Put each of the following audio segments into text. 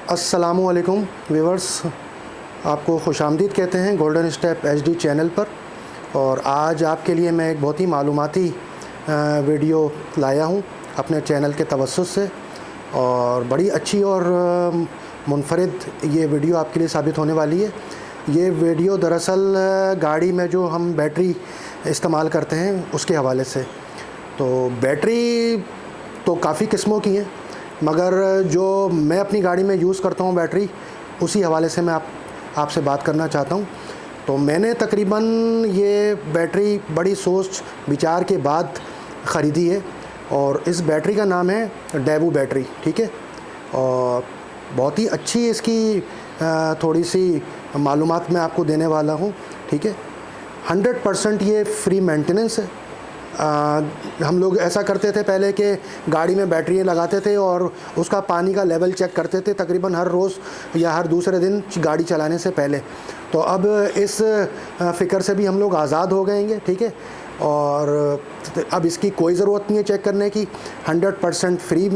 अस्सलामुअलैकुम व्यूवर्स, आपको खुशामदीद कहते हैं गोल्डन स्टेप एचडी चैनल पर। और आज आपके लिए मैं एक बहुत ही मालूमाती वीडियो लाया हूं अपने चैनल के तवस्सुत से, और बड़ी अच्छी और मुनफरिद ये वीडियो आपके लिए साबित होने वाली है। ये वीडियो दरअसल गाड़ी में जो हम बैटरी इस्तेमाल करते हैं उसके हवाले से। तो बैटरी तो काफ़ी किस्मों की हैं, मगर जो मैं अपनी गाड़ी में यूज़ करता हूँ बैटरी, उसी हवाले से मैं आपसे बात करना चाहता हूँ। तो मैंने तकरीबन ये बैटरी बड़ी सोच विचार के बाद ख़रीदी है, और इस बैटरी का नाम है डेवू बैटरी। ठीक है, और बहुत ही अच्छी इसकी थोड़ी सी मालूमात मैं आपको देने वाला हूँ। ठीक है, 100% ये फ्री मेंटेनेंस है। हम लोग ऐसा करते थे पहले कि गाड़ी में बैटरी लगाते थे और उसका पानी का लेवल चेक करते थे तकरीबन हर रोज़ या हर दूसरे दिन गाड़ी चलाने से पहले। तो अब इस फ़िक्र से भी हम लोग आज़ाद हो गएंगे। ठीक है, और अब इसकी कोई ज़रूरत नहीं है चेक करने की। 100% फ्री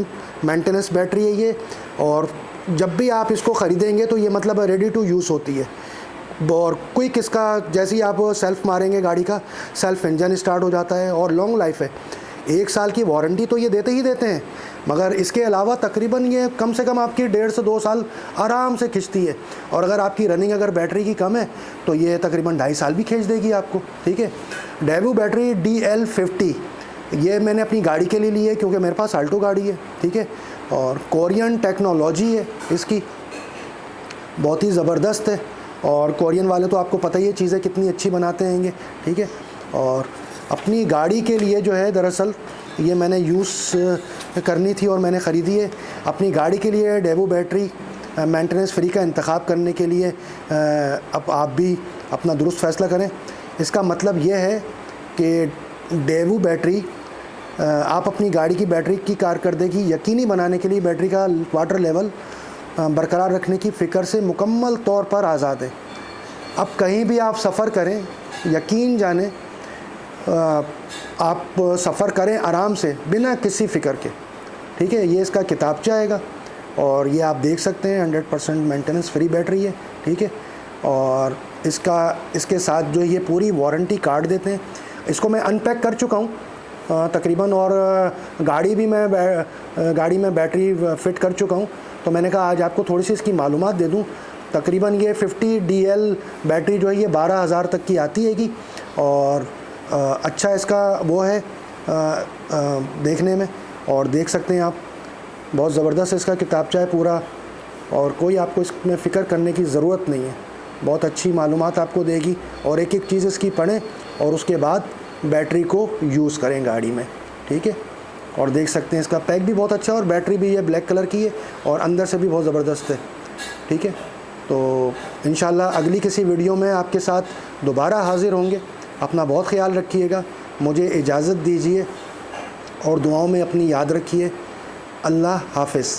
मेंटेनेंस बैटरी है ये, और जब भी आप इसको ख़रीदेंगे तो ये मतलब रेडी टू यूज़ होती है। और क्विक इसका जैसे ही आप सेल्फ़ मारेंगे गाड़ी का सेल्फ़ इंजन स्टार्ट हो जाता है, और लॉन्ग लाइफ है। 1 साल की वारंटी तो ये देते ही देते हैं, मगर इसके अलावा तकरीबन ये कम से कम आपकी 1.5 से 2 साल आराम से खींचती है। और अगर आपकी रनिंग अगर बैटरी की कम है तो ये तकरीबन 2.5 साल भी खींच देगी आपको। ठीक है, डेवू बैटरी DL50 ये मैंने अपनी गाड़ी के लिए ली है क्योंकि मेरे पास आल्टो गाड़ी है। ठीक है, और कोरियन टेक्नोलॉजी है इसकी, बहुत ही ज़बरदस्त है। और कोरियन वाले तो आपको पता ही है चीज़ें कितनी अच्छी बनाते हैं। ठीक है, और अपनी गाड़ी के लिए जो है दरअसल ये मैंने यूज़ करनी थी और मैंने ख़रीदी है अपनी गाड़ी के लिए। डेवू बैटरी मेंटेनेंस फ्री का इंतखाब करने के लिए अब आप भी अपना दुरुस्त फ़ैसला करें। इसका मतलब ये है कि डेवू बैटरी आप अपनी गाड़ी की बैटरी की कारकर्दगी यकीनी बनाने के लिए बैटरी का वाटर लेवल बरकरार रखने की फ़िक्र से मुकम्मल तौर पर आज़ाद है। अब कहीं भी आप सफ़र करें, यकीन जाने आप सफ़र करें आराम से बिना किसी फ़िक्र के। ठीक है, ये इसका किताबचा आएगा और ये आप देख सकते हैं 100% मेंटेनेंस फ्री बैटरी है। ठीक है, और इसके साथ जो ये पूरी वारंटी कार्ड देते हैं। इसको मैं अनपैक कर चुका हूँ तकरीबन, और गाड़ी में बैटरी फ़िट कर चुका हूँ। तो मैंने कहा आज आपको थोड़ी सी इसकी मालूमात दे दूँ। तकरीबन ये 50 DL बैटरी जो है ये 12,000 तक की आती हैगी, और अच्छा इसका वो है देखने में, और देख सकते हैं आप बहुत ज़बरदस्त इसका किताबचा है पूरा, और कोई आपको इसमें फ़िक्र करने की ज़रूरत नहीं है। बहुत अच्छी मालूमात आपको देगी, और एक एक चीज़ इसकी पढ़ें और उसके बाद बैटरी को यूज़ करें गाड़ी में। ठीक है, और देख सकते हैं इसका पैक भी बहुत अच्छा है, और बैटरी भी ये ब्लैक कलर की है और अंदर से भी बहुत ज़बरदस्त है। ठीक है, तो इंशाल्लाह अगली किसी वीडियो में आपके साथ दोबारा हाज़िर होंगे। अपना बहुत ख्याल रखिएगा, मुझे इजाज़त दीजिए और दुआओं में अपनी याद रखिए। अल्लाह हाफ़िज़।